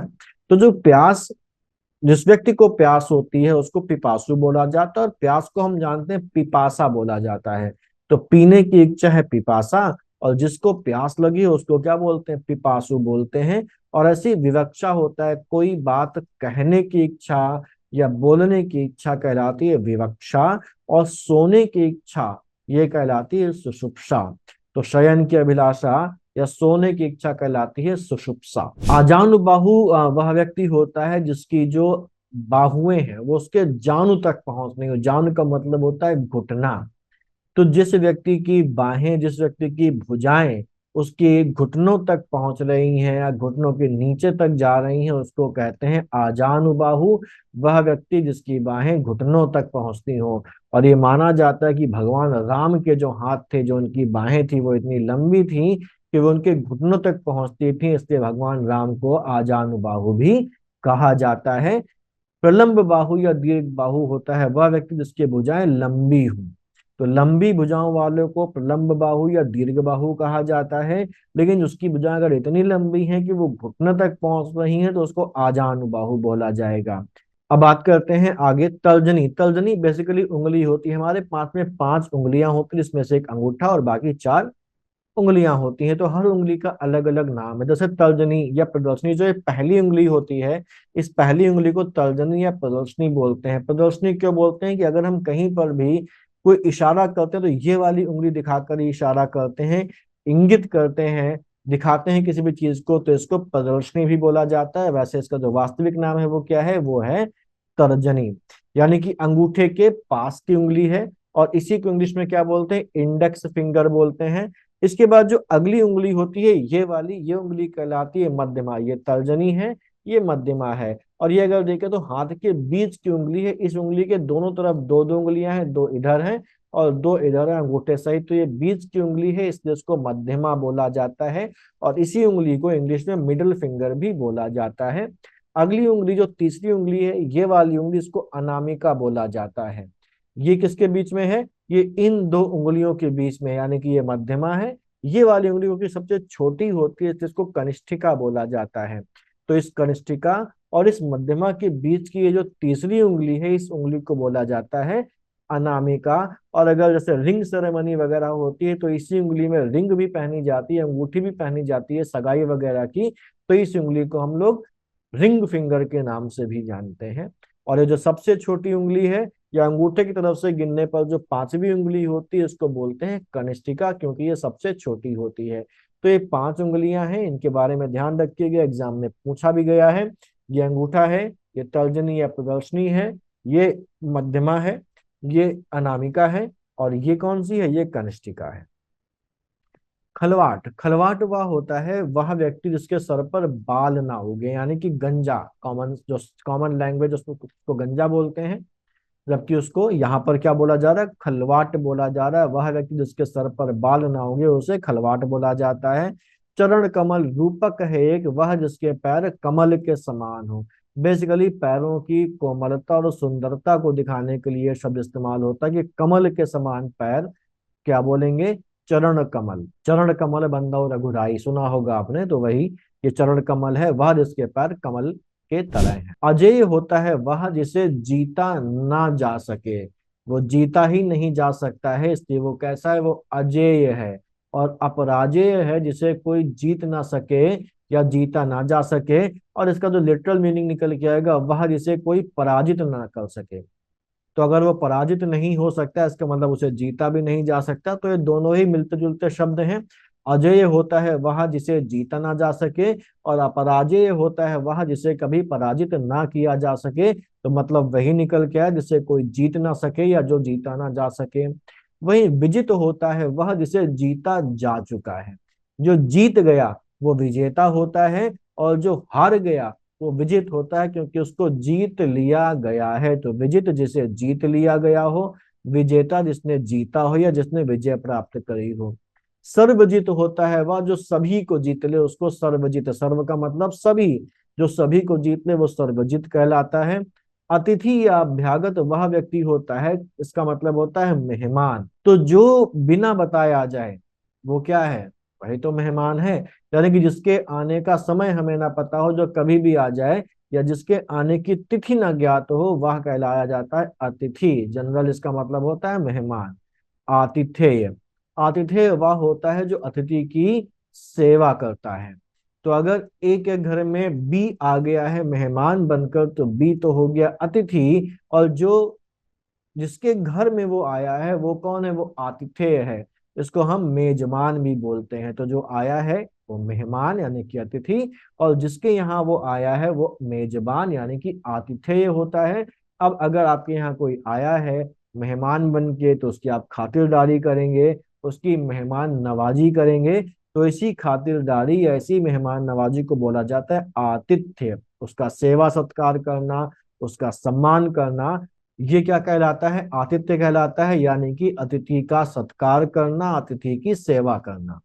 तो जो प्यास, जिस व्यक्ति को प्यास होती है उसको पिपासु बोला जाता है, और प्यास को हम जानते हैं पिपासा बोला जाता है। तो पीने की इच्छा है पिपासा, और जिसको प्यास लगी है उसको क्या बोलते हैं? पिपासु बोलते हैं। और ऐसी विवक्षा होता है कोई बात कहने की इच्छा या बोलने की इच्छा कहलाती है विवक्षा, और सोने की इच्छा ये कहलाती है सुषुप्सा। तो शयन की अभिलाषा या सोने की इच्छा कहलाती है सुषुप्सा। आजानुबाहु वह व्यक्ति होता है जिसकी जो बाहुएं हैं वो उसके जानु तक पहुंच नहीं हो। जानु का मतलब होता है घुटना। तो जिस व्यक्ति की बाहें, जिस व्यक्ति की भुजाएं उसके घुटनों तक पहुंच रही हैं या घुटनों के नीचे तक जा रही हैं, उसको कहते हैं आजानुबाहु। वह व्यक्ति जिसकी बाहें घुटनों तक पहुंचती हो। और ये माना जाता है कि भगवान राम के जो हाथ थे, जो उनकी बाहें थी, वो इतनी लंबी थी कि वो उनके घुटनों तक पहुंचती थी, इसलिए भगवान राम को आजानुबाहु भी कहा जाता है। प्रलंब बाहु या दीर्घ बाहु होता है वह व्यक्ति जिसकी भुजाएं लंबी हों। तो लंबी भुजाओं वालों को प्रलंब बाहु या दीर्घ बाहु कहा जाता है। लेकिन उसकी भुजाएं अगर इतनी लंबी हैं कि वो घुटने तक पहुंच रही हैं तो उसको आजानुबाहु बोला जाएगा। अब बात करते हैं आगे तर्जनी। तर्जनी बेसिकली उंगली होती है। हमारे पास में 5 उंगलियां होती है, जिसमें से एक अंगूठा और बाकी 4 उंगलियां होती हैं। तो हर उंगली का अलग अलग नाम है। जैसे तर्जनी या प्रदर्शनी, जो ये पहली उंगली होती है, इस पहली उंगली को तर्जनी या प्रदर्शनी बोलते हैं। प्रदर्शनी क्यों बोलते हैं? कि अगर हम कहीं पर भी कोई इशारा करते हैं तो ये वाली उंगली दिखाकर ही इशारा करते हैं, इंगित करते हैं, दिखाते हैं किसी भी चीज को, तो इसको प्रदर्शनी भी बोला जाता है। वैसे इसका जो वास्तविक नाम है वो क्या है? वो है तर्जनी। यानी कि अंगूठे के पास की उंगली है, और इसी को इंग्लिश में क्या बोलते हैं? इंडेक्स फिंगर बोलते हैं। इसके बाद जो अगली उंगली होती है ये वाली, ये उंगली कहलाती है मध्यमा। ये तर्जनी है, ये मध्यमा है। और ये अगर देखें तो हाथ के बीच की उंगली है। इस उंगली के दोनों तरफ दो दो उंगलियां हैं, 2 इधर हैं और 2 इधर हैं अंगूठे सहित। तो ये बीच की उंगली है, इसलिए इसको मध्यमा बोला जाता है। और इसी उंगली को इंग्लिश में मिडिल फिंगर भी बोला जाता है। अगली उंगली जो तीसरी उंगली है, ये वाली उंगली, इसको अनामिका बोला जाता है। ये किसके बीच में है? ये इन 2 उंगलियों के बीच में, यानी कि ये मध्यमा है। ये वाली उंगली क्योंकि सबसे छोटी होती है, जिसको कनिष्ठिका बोला जाता है। तो इस कनिष्ठिका और इस मध्यमा के बीच की ये जो तीसरी उंगली है, इस उंगली को बोला जाता है अनामिका। और अगर जैसे रिंग सेरेमनी वगैरह होती है तो इसी उंगली में रिंग भी पहनी जाती है, अंगूठी भी पहनी जाती है सगाई वगैरह की। तो इस उंगली को हम लोग रिंग फिंगर के नाम से भी जानते हैं। और ये जो सबसे छोटी उंगली है, या अंगूठे की तरफ से गिनने पर जो 5वीं उंगली होती है, इसको बोलते हैं कनिष्ठिका, क्योंकि ये सबसे छोटी होती है। तो ये 5 उंगलियां हैं, इनके बारे में ध्यान रखिएगा, एग्जाम में पूछा भी गया है। ये अंगूठा है, ये तर्जनी या प्रदर्शनी है, ये मध्यमा है, ये अनामिका है, और ये कौन सी है? ये कनिष्ठिका है। खलवाट। खलवाट वह होता है वह व्यक्ति जिसके सर पर बाल ना उगे, यानी कि गंजा। कॉमन, जो कॉमन लैंग्वेज उसको गंजा बोलते हैं। जबकि उसको यहाँ पर क्या बोला जा रहा है, खलवाट बोला जा रहा है। वह व्यक्ति जिसके सर पर बाल ना होंगे उसे खलवाट बोला जाता है। चरण कमल रूपक है एक, वह जिसके पैर कमल के समान हो। बेसिकली पैरों की कोमलता और सुंदरता को दिखाने के लिए शब्द इस्तेमाल होता है कि कमल के समान पैर, क्या बोलेंगे, चरण कमल। चरण कमल बंधौ रघुराई, सुना होगा आपने, तो वही ये चरण कमल है, वह जिसके पैर कमल के तरह है। अजेय होता है वह जिसे जीता ना जा सके, वो जीता ही नहीं जा सकता है, इसलिए वो कैसा है, वो अजेय है। और अपराजेय है जिसे कोई जीत ना सके या जीता ना जा सके। और इसका जो लिटरल मीनिंग निकल के आएगा, वह जिसे कोई पराजित ना कर सके। तो अगर वो पराजित नहीं हो सकता, इसका मतलब उसे जीता भी नहीं जा सकता। तो ये दोनों ही मिलते जुलते शब्द हैं। अजेय होता है वह जिसे जीता ना जा सके, और अपराजेय होता है वह जिसे कभी पराजित ना किया जा सके। तो मतलब वही निकल के आया जिसे कोई जीत ना सके या जो जीता ना जा सके। वही विजित होता है वह जिसे जीता जा चुका है। जो जीत गया वो विजेता होता है, और जो हार गया वो विजित होता है, क्योंकि उसको जीत लिया गया है। तो विजित जिसे जीत लिया गया हो, विजेता जिसने जीता हो या जिसने विजय प्राप्त करी हो। सर्वजित होता है वह जो सभी को जीत ले, उसको सर्वजित, सर्व का मतलब सभी, जो सभी को जीत ले वो सर्वजित कहलाता है। अतिथि या अभ्यागत वह व्यक्ति होता है, इसका मतलब होता है मेहमान। तो जो बिना बताए आ जाए वो क्या है, वही तो मेहमान है। यानी कि जिसके आने का समय हमें ना पता हो, जो कभी भी आ जाए, या जिसके आने की तिथि ना ज्ञात हो, वह कहलाया जाता है अतिथि। जनरल इसका मतलब होता है मेहमान। आतिथेय, आतिथेय वह होता है जो अतिथि की सेवा करता है। तो अगर एक एक घर में बी आ गया है मेहमान बनकर, तो बी तो हो गया अतिथि, और जो जिसके घर में वो आया है वो कौन है, वो आतिथेय है। इसको हम मेजबान भी बोलते हैं। तो जो आया है वो मेहमान यानी कि अतिथि, और जिसके यहाँ वो आया है वो मेजबान यानी कि आतिथेय होता है। अब अगर आपके यहाँ कोई आया है मेहमान बन के, तो उसकी आप खातिरदारी करेंगे, उसकी मेहमान नवाजी करेंगे। तो इसी खातिरदारी या इसी मेहमान नवाजी को बोला जाता है आतिथ्य। उसका सेवा सत्कार करना, उसका सम्मान करना, ये क्या कहलाता है, आतिथ्य कहलाता है। यानी कि अतिथि का सत्कार करना, अतिथि की सेवा करना।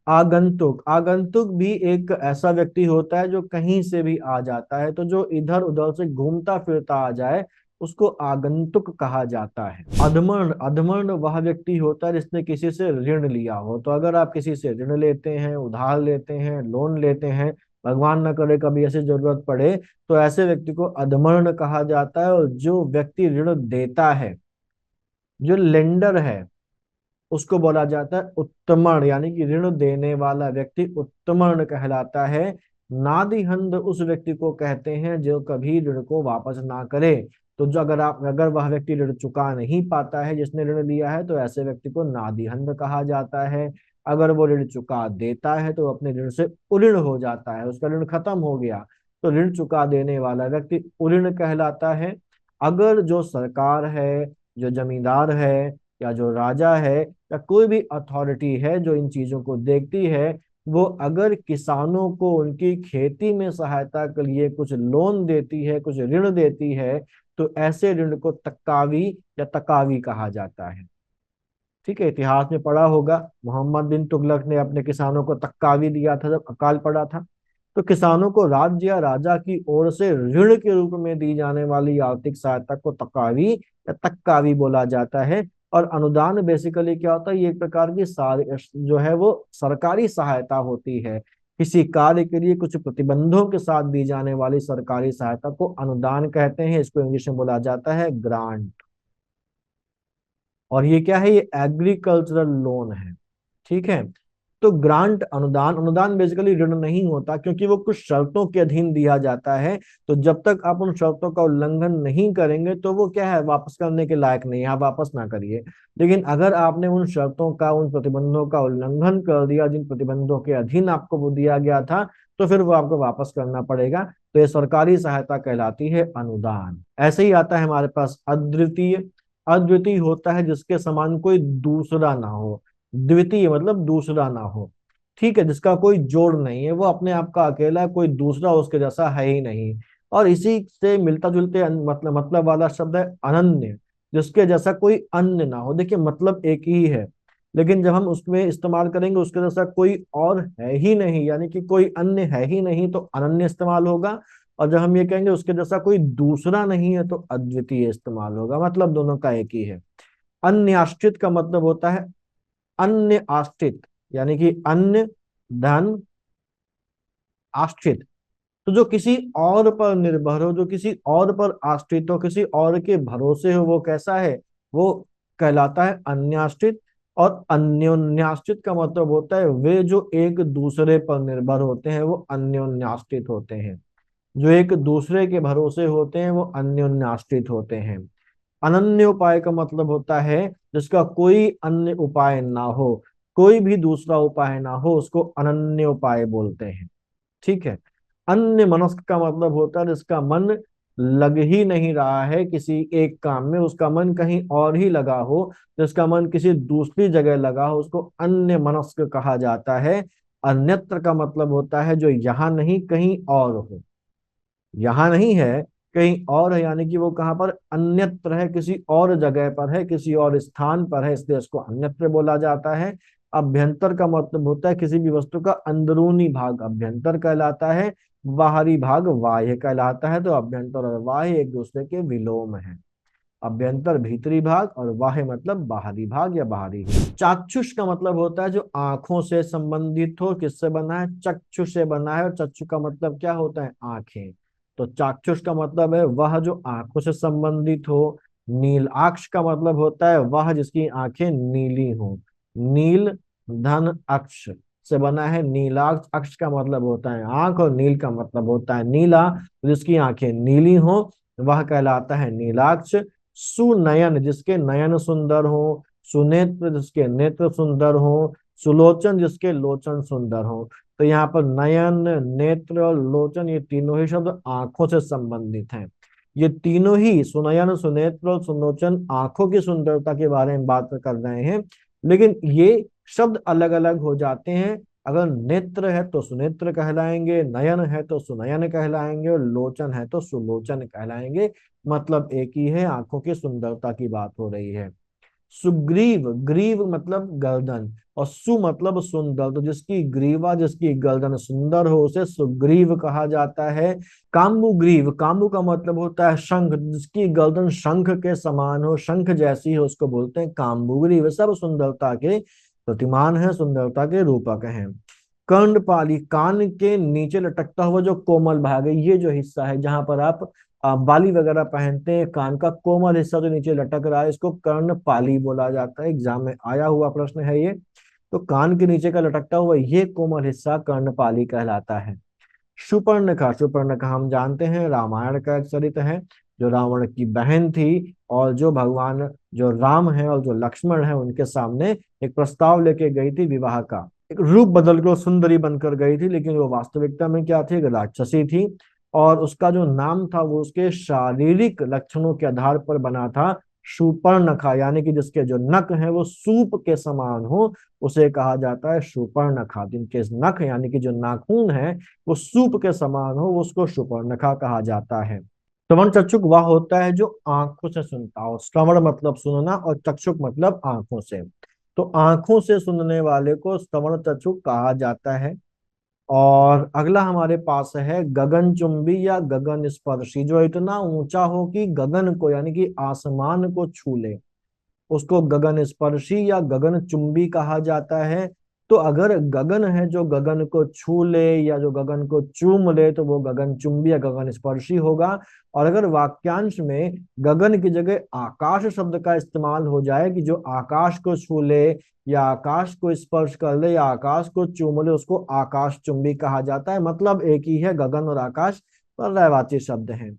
आगंतुक, आगंतुक भी एक ऐसा व्यक्ति होता है जो कहीं से भी आ जाता है। तो जो इधर उधर से घूमता फिरता आ जाए उसको आगंतुक कहा जाता है। अधमर्ण, अधमर्ण वह व्यक्ति होता है जिसने किसी से ऋण लिया हो। तो अगर आप किसी से ऋण लेते हैं, उधार लेते हैं, लोन लेते हैं, भगवान न करे कभी ऐसी जरूरत पड़े, तो ऐसे व्यक्ति को अधमर्ण कहा जाता है। और जो व्यक्ति ऋण देता है, जो लेंडर है, उसको बोला जाता है उत्तमर्ण, यानी कि ऋण देने वाला व्यक्ति उत्तमर्ण कहलाता है। नादिहंद उस व्यक्ति को कहते हैं जो कभी ऋण को वापस ना करे। तो जो अगर वह व्यक्ति ऋण चुका नहीं पाता है जिसने ऋण लिया है, तो ऐसे व्यक्ति को नादिहंद कहा जाता है। अगर वो ऋण चुका देता है तो अपने ऋण से उऋण हो जाता है, उसका ऋण खत्म हो गया, तो ऋण चुका देने वाला व्यक्ति उऋण कहलाता है। अगर जो सरकार है, जो जमींदार है, या जो राजा है, या कोई भी अथॉरिटी है जो इन चीजों को देखती है, वो अगर किसानों को उनकी खेती में सहायता के लिए कुछ लोन देती है, कुछ ऋण देती है, तो ऐसे ऋण को तकावी या तकावी कहा जाता है। ठीक है, इतिहास में पढ़ा होगा, मोहम्मद बिन तुगलक ने अपने किसानों को तकावी दिया था जब अकाल पड़ा था। तो किसानों को राज्य या राजा की ओर से ऋण के रूप में दी जाने वाली आर्थिक सहायता को तकावी या तक्कावी बोला जाता है। और अनुदान बेसिकली क्या होता है, ये एक प्रकार की सारी जो है वो सरकारी सहायता होती है। किसी कार्य के लिए कुछ प्रतिबंधों के साथ दी जाने वाली सरकारी सहायता को अनुदान कहते हैं। इसको इंग्लिश में बोला जाता है ग्रांट। और ये क्या है, ये एग्रीकल्चरल लोन है। ठीक है। तो ग्रांट, अनुदान, अनुदान बेसिकली ऋण नहीं होता, क्योंकि वो कुछ शर्तों के अधीन दिया जाता है। तो जब तक आप उन शर्तों का उल्लंघन नहीं करेंगे तो वो क्या है, वापस करने के लायक नहीं है, आप वापस ना करिए। लेकिन अगर आपने उन शर्तों का, उन प्रतिबंधों का उल्लंघन कर दिया जिन प्रतिबंधों के अधीन आपको वो दिया गया था, तो फिर वो आपको वापस करना पड़ेगा। तो ये सरकारी सहायता कहलाती है अनुदान। ऐसे ही आता है हमारे पास अद्वितीय। अद्वितीय होता है जिसके समान कोई दूसरा ना हो। द्वितीय मतलब दूसरा ना हो। ठीक है, जिसका कोई जोड़ नहीं है, वो अपने आप का अकेला है, कोई दूसरा उसके जैसा है ही नहीं। और इसी से मिलता जुलते मतलब वाला शब्द है अनन्य, जिसके जैसा कोई अन्य ना हो। देखिए मतलब एक ही है, लेकिन जब हम उसमें इस्तेमाल करेंगे उसके जैसा कोई और है ही नहीं, यानी कि कोई अन्य है ही नहीं, तो अनन्य इस्तेमाल होगा। और जब हम ये कहेंगे उसके जैसा कोई दूसरा नहीं है, तो अद्वितीय इस्तेमाल होगा। मतलब दोनों का एक ही है। अन्य आश्रित का मतलब होता है अन्य आश्रित, यानी कि अन्य धन आश्रित। तो जो किसी और पर निर्भर हो, जो किसी और पर आश्रित हो, किसी और के भरोसे हो, वो कैसा है? वो कहलाता है अन्याश्रित। और अन्योन्याश्रित का मतलब होता है वे जो एक दूसरे पर निर्भर होते हैं, वो अन्योन्याश्रित होते हैं। जो एक दूसरे के भरोसे होते हैं वो अन्योन्याश्रित होते हैं। अनन्य उपाय का मतलब होता है जिसका कोई अन्य उपाय ना हो, कोई भी दूसरा उपाय ना हो, उसको अनन्य उपाय बोलते हैं। ठीक है। अन्य मनस्क का मतलब होता है जिसका मन लग ही नहीं रहा है किसी एक काम में, उसका मन कहीं और ही लगा हो, जिसका मन किसी दूसरी जगह लगा हो, उसको अन्य मनस्क कहा जाता है। अन्यत्र का मतलब होता है जो यहाँ नहीं कहीं और हो। यहाँ नहीं है, कहीं और है, यानी कि वो कहाँ पर? अन्यत्र है, किसी और जगह पर है, किसी और स्थान पर है, इसलिए उसको अन्यत्र बोला जाता है। अभ्यंतर का मतलब होता है किसी भी वस्तु का अंदरूनी भाग अभ्यंतर कहलाता है, बाहरी भाग बाह्य कहलाता है। तो अभ्यंतर और बाह्य एक दूसरे के विलोम है। अभ्यंतर भीतरी भाग और बाह्य मतलब बाहरी भाग या बाहरी ही। चाक्षुष का मतलब होता है जो आंखों से संबंधित हो। किससे बना है? चक्षु से बना है। और चक्षु का मतलब क्या होता है? आंखें। तो चाक्षुष का मतलब है वह जो आंखों से संबंधित हो। नीलाक्ष का मतलब होता है वह जिसकी आंखें नीली हो। नील धन अक्ष से बना है नीलाक्ष। अक्ष का मतलब होता है आंख और नील का मतलब होता है नीला। जिसकी आंखें नीली हो वह कहलाता है नीलाक्ष। सुनयन जिसके नयन सुंदर हो, सुनेत्र जिसके नेत्र सुंदर हो, सुलोचन जिसके लोचन सुंदर हो। तो यहाँ पर नयन, नेत्र और लोचन ये तीनों ही शब्द आंखों से संबंधित हैं। ये तीनों ही सुनयन, सुनेत्र और सुलोचन आंखों की सुंदरता के बारे में बात कर रहे हैं, लेकिन ये शब्द अलग अलग हो जाते हैं। अगर नेत्र है तो सुनेत्र कहलाएंगे, नयन है तो सुनयन कहलाएंगे, और लोचन है तो सुलोचन कहलाएंगे। मतलब एक ही है, आंखों की सुंदरता की बात हो रही है। सुग्रीव, ग्रीव मतलब गर्दन, और सु मतलब सुंदर। तो जिसकी ग्रीवा, जिसकी गर्दन सुंदर हो उसे सुग्रीव कहा जाता है। काम्बुग्रीव, काम्बु का मतलब होता है शंख, जिसकी गर्दन शंख के समान हो, शंख जैसी हो, उसको बोलते हैं काम्बुग्रीव। सब सुंदरता के प्रतिमान है, सुंदरता के रूपक हैं। कर्णपाली, कान के नीचे लटकता हुआ जो कोमल भाग है, ये जो हिस्सा है जहां पर आप बाली वगैरह पहनते हैं, कान का कोमल हिस्सा जो नीचे लटक रहा है, इसको कर्णपाली बोला जाता है। एग्जाम में आया हुआ प्रश्न है ये। तो कान के नीचे का लटकता हुआ ये कोमल हिस्सा कर्णपाली कहलाता है। शूर्पणखा, शूर्पणखा हम जानते हैं रामायण का एक चरित्र है, जो रावण की बहन थी, और जो भगवान जो राम है और जो लक्ष्मण है उनके सामने एक प्रस्ताव लेके गई थी विवाह का। एक रूप बदल के वो सुंदरी बनकर गई थी, लेकिन वो वास्तविकता में क्या थी? एक राक्षसी थी। और उसका जो नाम था वो उसके शारीरिक लक्षणों के आधार पर बना था शूर्पणखा, यानी कि जिसके जो नख हैं वो सूप के समान हो, उसे कहा जाता है शूर्पणखा। जिनके नख यानी कि जो नाखून है वो सूप के समान हो, उसको शूर्पणखा कहा जाता है। श्रवण चक्षुक वह होता है जो आंखों से सुनता हो। श्रवण मतलब सुनना और चक्षुक मतलब आंखों से। तो आंखों से सुनने वाले को श्रवण चक्षुक कहा जाता है। और अगला हमारे पास है गगनचुंबी या गगन स्पर्शी, जो इतना ऊंचा हो कि गगन को यानी कि आसमान को छू ले, उसको गगन स्पर्शी या गगन चुंबी कहा जाता है। तो अगर गगन है जो गगन को छू ले या जो गगन को चूम ले, तो वो गगन चुंबी या गगन स्पर्शी होगा। और अगर वाक्यांश में गगन की जगह आकाश शब्द का इस्तेमाल हो जाए कि जो आकाश को छू ले या आकाश को स्पर्श कर ले या आकाश को चूम ले, उसको आकाश चुंबी कहा जाता है। मतलब एक ही है, गगन और आकाश पर्यायवाची शब्द हैं।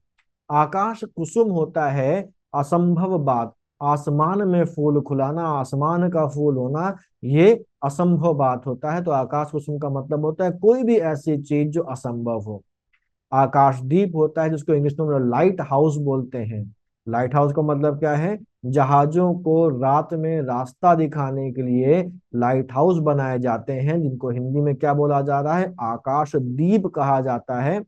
आकाश कुसुम होता है असंभव बात। आसमान में फूल खुलाना, आसमान का फूल होना, ये असंभव बात होता है। तो आकाश कुसुम का मतलब होता है कोई भी ऐसी चीज जो असंभव हो। आकाशदीप होता है जिसको इंग्लिश में लाइट हाउस बोलते हैं। लाइट हाउस का मतलब क्या है? जहाजों को रात में रास्ता दिखाने के लिए लाइट हाउस बनाए जाते हैं, जिनको हिंदी में क्या बोला जा रहा है? आकाशदीप कहा जाता है।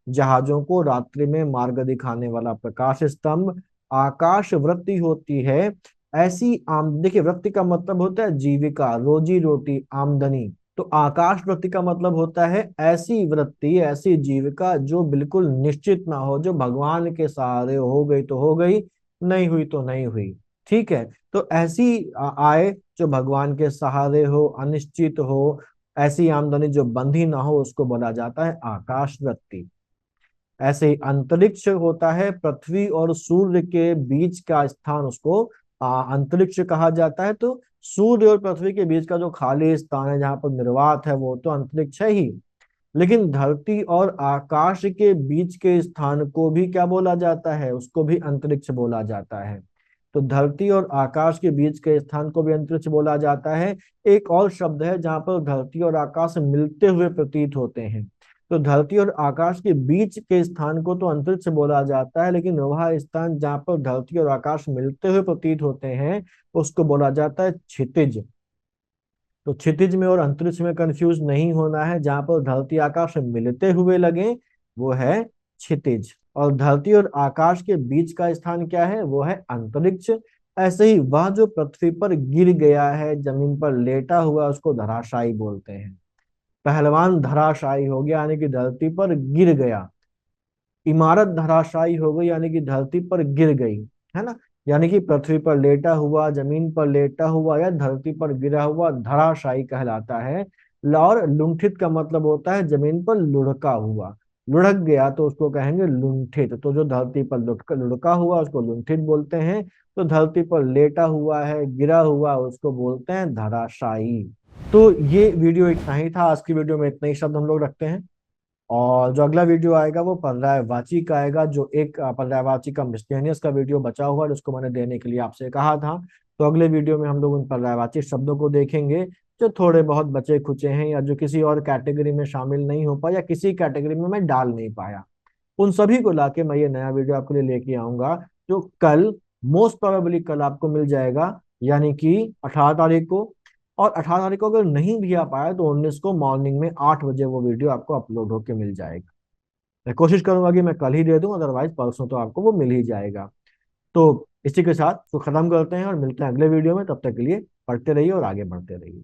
जहाजों को रात्रि में मार्ग दिखाने वाला प्रकाश स्तंभ। आकाश वृत्ति होती है ऐसी आम, देखिए वृत्ति का मतलब होता है जीविका, रोजी रोटी, आमदनी। तो आकाश वृत्ति का मतलब होता है ऐसी वृत्ति, ऐसी जीविका जो बिल्कुल निश्चित ना हो, जो भगवान के सहारे हो गई तो हो गई, नहीं हुई तो नहीं हुई। ठीक है, तो ऐसी आय जो भगवान के सहारे हो, अनिश्चित हो, ऐसी आमदनी जो बंधी ना हो, उसको बोला जाता है आकाश वृत्ति। ऐसे ही अंतरिक्ष होता है पृथ्वी और सूर्य के बीच का स्थान, उसको अंतरिक्ष कहा जाता है। तो सूर्य और पृथ्वी के बीच का जो खाली स्थान है जहां पर निर्वात है, वो तो अंतरिक्ष है ही। लेकिन धरती और आकाश के बीच के स्थान को भी क्या बोला जाता है, उसको भी अंतरिक्ष बोला जाता है। तो धरती और आकाश के बीच के स्थान को भी अंतरिक्ष बोला जाता है। एक और शब्द है जहां पर धरती और आकाश मिलते हुए प्रतीत होते हैं। तो धरती और आकाश के बीच के स्थान को तो अंतरिक्ष बोला जाता है, लेकिन वह स्थान जहां पर धरती और आकाश मिलते हुए प्रतीत होते हैं, उसको बोला जाता है क्षितिज। तो क्षितिज में और अंतरिक्ष में कंफ्यूज नहीं होना है, जहां पर धरती आकाश मिलते हुए लगे वो है क्षितिज, और धरती और आकाश के बीच का स्थान क्या है, वो है अंतरिक्ष। ऐसे ही वह जो पृथ्वी पर गिर गया है, जमीन पर लेटा हुआ, उसको धराशायी बोलते हैं। पहलवान धराशायी हो गया यानी कि धरती पर गिर गया। इमारत धराशायी हो गई यानी कि धरती पर गिर गई, है ना। यानी कि पृथ्वी पर लेटा हुआ, जमीन पर लेटा हुआ या धरती पर गिरा हुआ धराशायी कहलाता है। और लुंठित का मतलब होता है जमीन पर लुढ़का हुआ, लुढ़क गया तो उसको कहेंगे लुंठित। तो जो धरती पर लुढ़का लुढ़का हुआ उसको लुंठित बोलते हैं। तो धरती पर लेटा हुआ है, गिरा हुआ, उसको बोलते हैं धराशायी। तो ये वीडियो इतना ही था, आज की वीडियो में इतने ही शब्द हम लोग रखते हैं। और जो अगला वीडियो आएगा वो पर्यायवाची का आएगा, जो एक पर्यायवाची का मिसलेनियस का वीडियो बचा हुआ है जिसको मैंने देने के लिए आपसे कहा था। तो अगले वीडियो में हम लोग उन पर्यायवाची शब्दों को देखेंगे जो थोड़े बहुत बचे खुचे हैं, या जो किसी और कैटेगरी में शामिल नहीं हो पाया, या किसी कैटेगरी में मैं डाल नहीं पाया। उन सभी को लाके मैं ये नया वीडियो आपके लिए लेके आऊंगा, जो कल, मोस्ट प्रोबेबली कल आपको मिल जाएगा, यानी कि 18 तारीख को। और 18 तारीख को अगर नहीं भी आ पाया तो 19 को मॉर्निंग में 8 बजे वो वीडियो आपको अपलोड होके मिल जाएगा। मैं कोशिश करूंगा कि मैं कल ही दे दूं, अदरवाइज परसों तो आपको वो मिल ही जाएगा। तो इसी के साथ तो खत्म करते हैं और मिलते हैं अगले वीडियो में। तब तक के लिए पढ़ते रहिए और आगे बढ़ते रहिए।